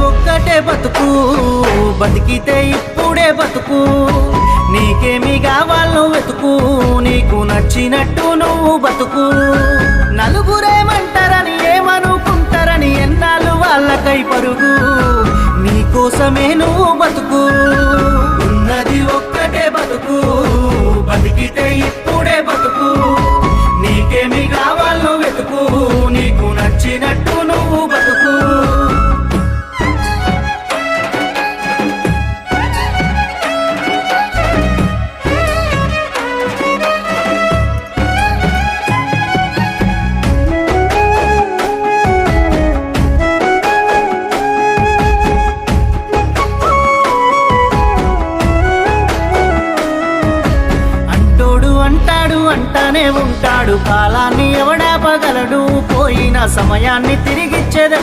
ఒక్కటే బతుకు, బతికితే ఇప్పుడే బతుకు. నీకేమి కావాలో వెతుకు, నీకు నచ్చినట్టు నువ్వు బతుకు. నలుగురేమంటారని ఏమనుకుంటారని ఎన్నాళ్ళు వాళ్ళకై పరుగు. నీకోసమే నువ్వు బతుకు. ఉన్నది ఒక్కటే బతుకు, బతికితే ఇప్పుడే బతుకు. నీకేమి కావాలో వెతుకు, నీకు నచ్చినట్టు నువ్వు బతుకు. అంటానే ఉంటాడు, కాలాన్ని ఎవడాపగలడు, పోయిన సమయాన్ని తిరిగిచ్చేదెవడు.